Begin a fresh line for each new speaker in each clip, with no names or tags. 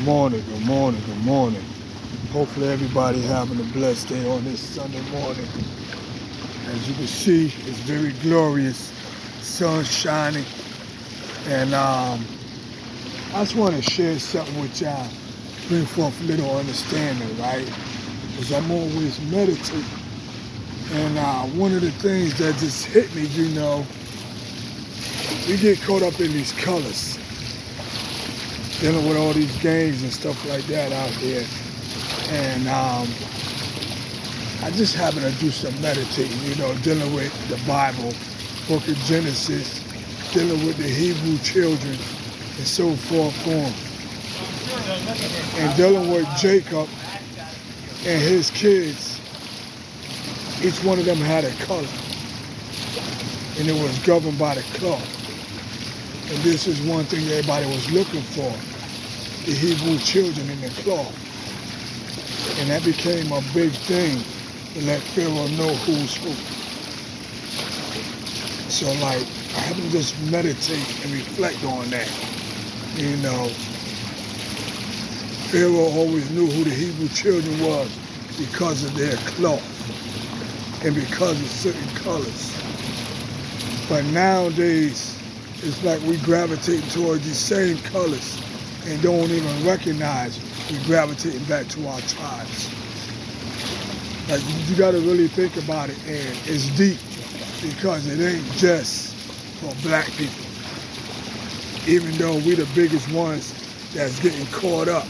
morning, good morning, good morning. Hopefully everybody having a blessed day on this Sunday morning. As you can see, it's very glorious, sun shining, and I just want to share something with y'all, bring forth a little understanding, right? Because I'm always meditating, and one of the things that just hit me, we get caught up in these colors, dealing with all these gangs and stuff like that out there. And I just happen to do some meditating, dealing with the Bible, book of Genesis, dealing with the Hebrew children and so forth on. And dealing with Jacob and his kids, each one of them had a color. And it was governed by the cloth. And this is one thing everybody was looking for, the Hebrew children in the cloth. And that became a big thing to let Pharaoh know who's who. So I have to just meditate and reflect on that. Pharaoh always knew who the Hebrew children was because of their cloth and because of certain colors. But nowadays, it's like we gravitate towards these same colors and don't even recognize we're gravitating back to our tribes. You gotta really think about it, and it's deep because it ain't just for black people. Even though we the biggest ones that's getting caught up.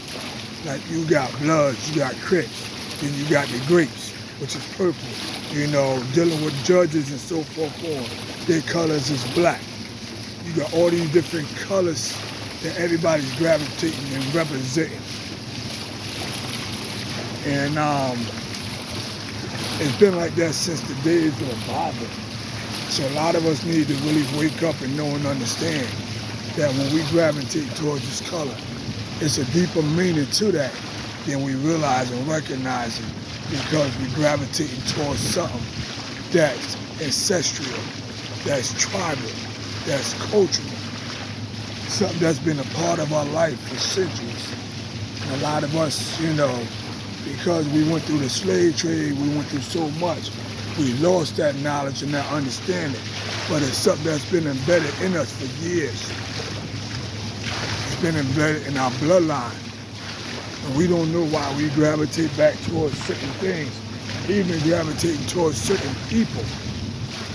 Like you got Bloods, you got Crips, then you got the Grapes, which is purple. Dealing with judges and so forth on. Their colors is black. You got all these different colors that everybody's gravitating and representing. And it's been like that since the days of the Bible. So a lot of us need to really wake up and know and understand that when we gravitate towards this color, it's a deeper meaning to that than we realize and recognize it, because we're gravitating towards something that's ancestral, that's tribal, that's cultural, something that's been a part of our life for centuries. And a lot of us, because we went through the slave trade, we went through so much, we lost that knowledge and that understanding. But it's something that's been embedded in us for years. It's been embedded in our bloodline. And we don't know why we gravitate back towards certain things, even gravitating towards certain people.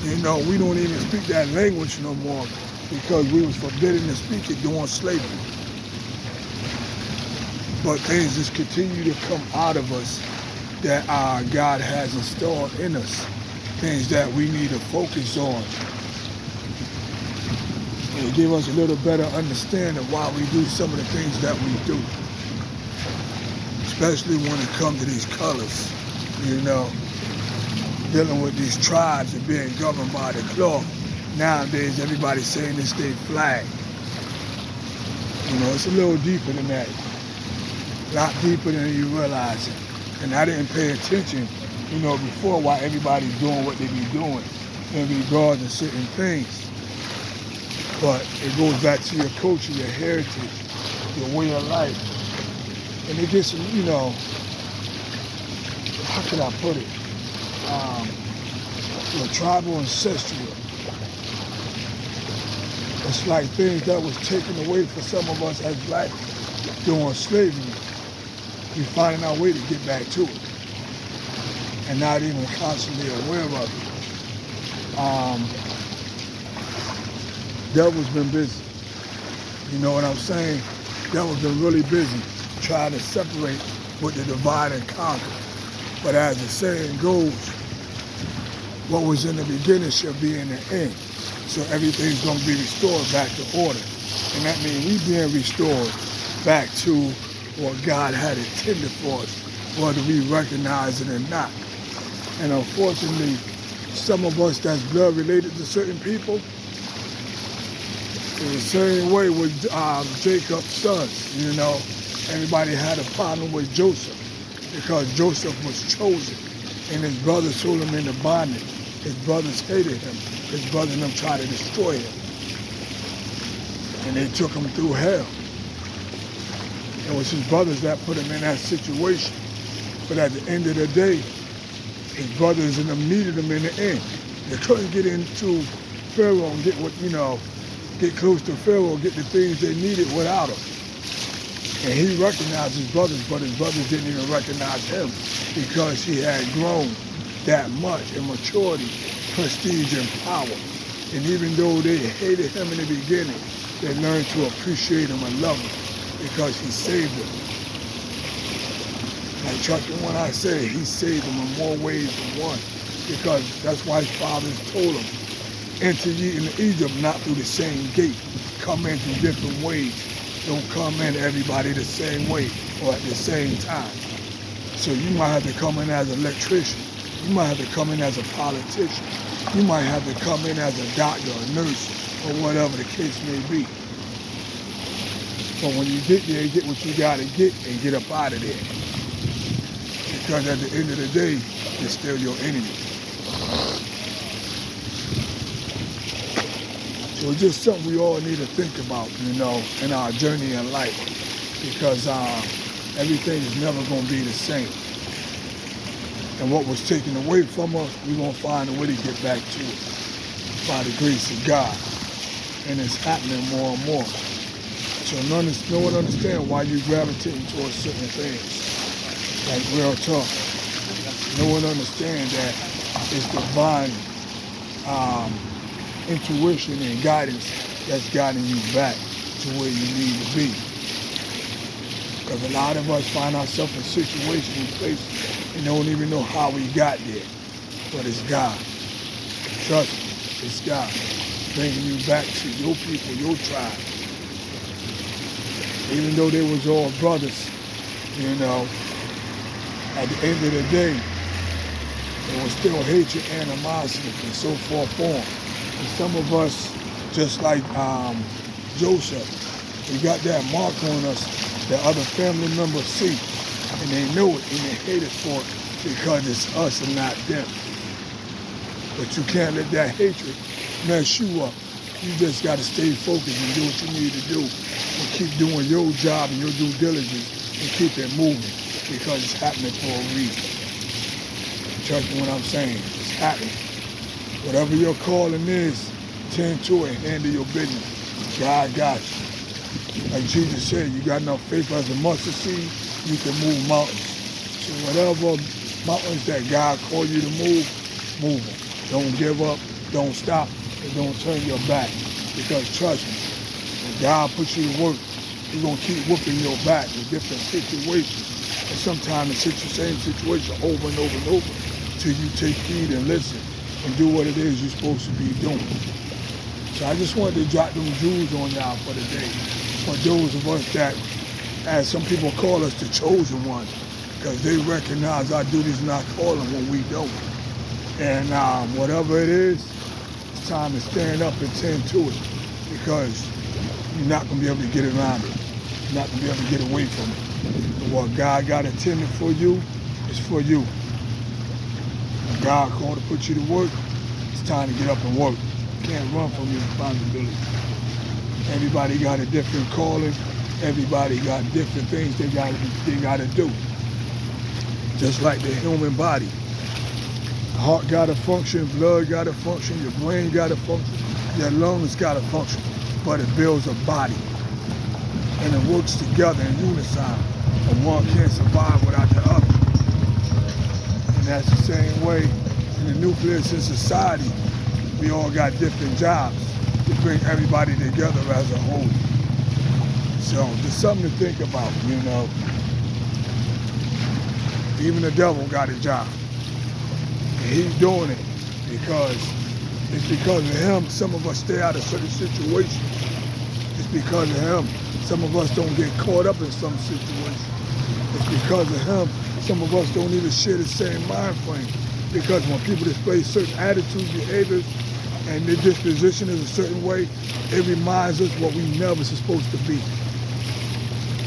We don't even speak that language no more because we was forbidden to speak it during slavery. But things just continue to come out of us that our God has installed in us, things that we need to focus on and give us a little better understanding why we do some of the things that we do, especially when it comes to these colors, dealing with these tribes and being governed by the cloth. Nowadays, everybody's saying it's their flag. It's a little deeper than that. A lot deeper than you realize it. And I didn't pay attention, before why everybody's doing what they be doing in regards to certain things. But it goes back to your culture, your heritage, your way of life. And it gets, how can I put it? Your tribal ancestral. It's like things that was taken away from some of us as black during slavery. We're finding our way to get back to it and not even constantly aware of it. Devil's been busy. You know what I'm saying? Devil's been really busy trying to separate with the divide and conquer. But as the saying goes, what was in the beginning shall be in the end. So everything's going to be restored back to order. And that means we being restored back to what God had intended for us, whether we recognize it or not. And unfortunately, some of us that's blood related to certain people, in the same way with Jacob's sons, everybody had a problem with Joseph because Joseph was chosen and his brothers sold him into bondage. His brothers hated him. His brothers and them tried to destroy him. And they took him through hell. It was his brothers that put him in that situation. But at the end of the day, his brothers and them needed him in the end. They couldn't get into Pharaoh and get get close to Pharaoh, get the things they needed without him. And he recognized his brothers, but his brothers didn't even recognize him because he had grown that much in maturity, prestige, and power. And even though they hated him in the beginning, they learned to appreciate him and love him because he saved them. And trust me when I say he saved them in more ways than one, because that's why his fathers told him, enter ye into Egypt not through the same gate. Come in through different ways. Don't come in everybody the same way or at the same time. So you might have to come in as an electrician. You might have to come in as a politician. You might have to come in as a doctor, a nurse, or whatever the case may be. But when you get there, you get what you got to get and get up out of there. Because at the end of the day, it's still your enemy. So it's just something we all need to think about, in our journey in life. Because everything is never going to be the same. And what was taken away from us, we're going to find a way to get back to it by the grace of God. And it's happening more and more. So no one understands why you're gravitating towards certain things, like real talk. No one understands that it's divine intuition and guidance that's guiding you back to where you need to be. Because a lot of us find ourselves in situations and places and don't even know how we got there. But it's God. Trust me, it's God bringing you back to your people, your tribe. Even though they was all brothers, at the end of the day, there was still hatred, animosity, and so forth on. And some of us, just like Joseph, we got that mark on us that other family members see, and they know it and they hate us for it because it's us and not them. But you can't let that hatred mess you up. You just got to stay focused and do what you need to do and keep doing your job and your due diligence and keep it moving because it's happening for a reason. Trust me what I'm saying. It's happening. Whatever your calling is, tend to it and handle your business. God got you. Like Jesus said, you got enough faith as a mustard seed, you can move mountains. So whatever mountains that God called you to move them. Don't give up, don't stop, and don't turn your back. Because trust me, when God puts you to work, He's going to keep whooping your back with different situations. And sometimes it's the same situation over and over and over till you take heed and listen and do what it is you're supposed to be doing. So I just wanted to drop them jewels on y'all for the day. For those of us that, as some people call us, the chosen ones, because they recognize our duties and our calling when we don't. And whatever it is, it's time to stand up and tend to it, because you're not going to be able to get around it. You're not going to be able to get away from it. But what God got intended for you is for you. When God called to put you to work, it's time to get up and work. You can't run from your responsibility. Everybody got a different calling. Everybody got different things they got to do. Just like the human body. The heart got to function, blood got to function, your brain got to function, your lungs got to function. But it builds a body. And it works together in unison. And one can't survive without the other. And that's the same way in the nucleus in society. We all got different jobs to bring everybody together as a whole. So just something to think about, Even the devil got a job. And he's doing it because it's because of him some of us stay out of certain situations. It's because of him some of us don't get caught up in some situations. It's because of him some of us don't even share the same mind frame. Because when people display certain attitudes, behaviors, and their disposition is a certain way, it reminds us what we never supposed to be.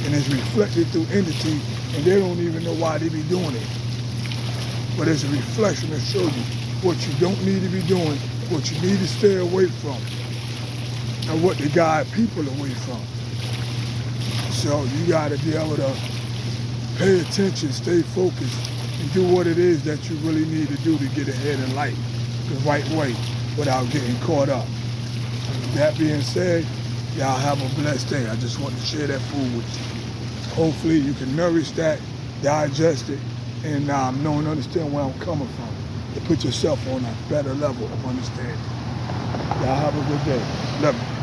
And it's reflected through entities, and they don't even know why they be doing it. But it's a reflection to show you what you don't need to be doing, what you need to stay away from, and what to guide people away from. So you got to be able to pay attention, stay focused, and do what it is that you really need to do to get ahead in life the right way without getting caught up. With that being said, y'all have a blessed day. I just want to share that food with you. Hopefully you can nourish that, digest it, and know and understand where I'm coming from, to put yourself on a better level of understanding. Y'all have a good day. Love you.